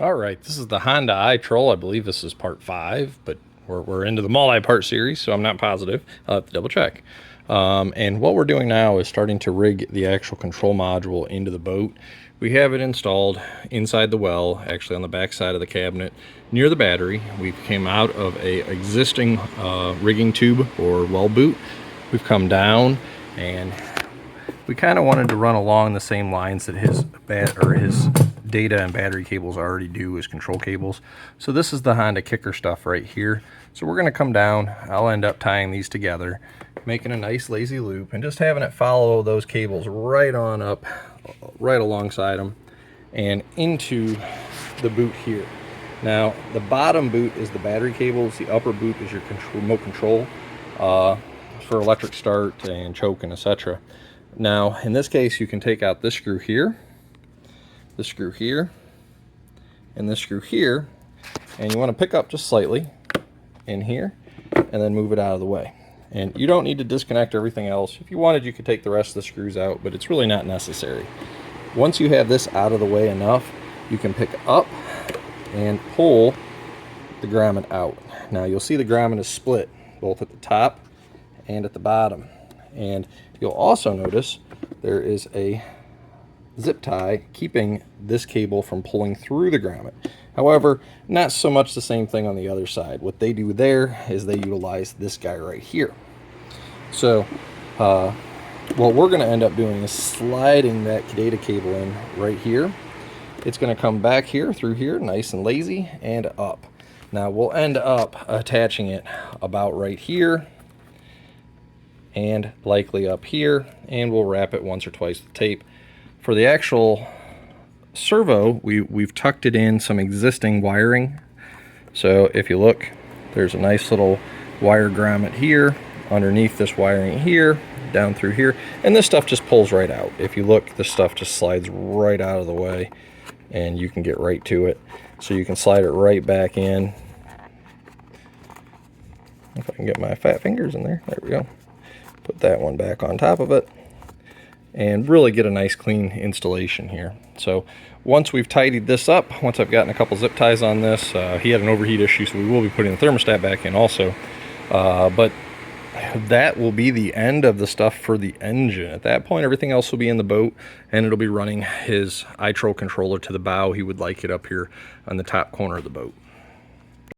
All right, this is the Honda iTroll. I believe this is part 5, but we're into the multi-part series, so I'm not positive. I'll have to double check. And what we're doing now is starting to rig the actual control module into the boat. We have it installed inside the well, actually on the back side of the cabinet, near the battery. We came out of a existing rigging tube or well boot. We've come down, and we kind of wanted to run along the same lines that his data and battery cables already do as control cables. So this is the Honda kicker stuff right here. So we're going to come down. I'll end up tying these together, making a nice lazy loop, and just having it follow those cables right on up, right alongside them, and into the boot here. Now, the bottom boot is the battery cables. The upper boot is your remote control for electric start and choke and etc. Now, in this case, you can take out this screw here, this screw here, and this screw here, and you want to pick up just slightly in here and then move it out of the way. And you don't need to disconnect everything else. If you wanted, you could take the rest of the screws out, but it's really not necessary. Once you have this out of the way enough, you can pick up and pull the grommet out. Now, you'll see the grommet is split both at the top and at the bottom. And you'll also notice there is a zip tie keeping this cable from pulling through the grommet. However, not so much the same thing on the other side. What they do there is they utilize this guy right here. So what we're going to end up doing is sliding that data cable in right here. It's going to come back here through here, nice and lazy, and up. Now we'll end up attaching it about right here and likely up here, and we'll wrap it once or twice with tape. For the actual servo, we've tucked it in some existing wiring. So if you look, there's a nice little wire grommet here, underneath this wiring here, down through here, and this stuff just pulls right out. If you look, this stuff just slides right out of the way, and you can get right to it. So you can slide it right back in. If I can get my fat fingers in there, there we go. Put that one back on top of it and really get a nice clean installation here. So once we've tidied this up, once I've gotten a couple zip ties on this, he had an overheat issue, so we will be putting the thermostat back in also. But that will be the end of the stuff for the engine. At that point, everything else will be in the boat, and it'll be running his iTroll controller to the bow. He would like it up here on the top corner of the boat.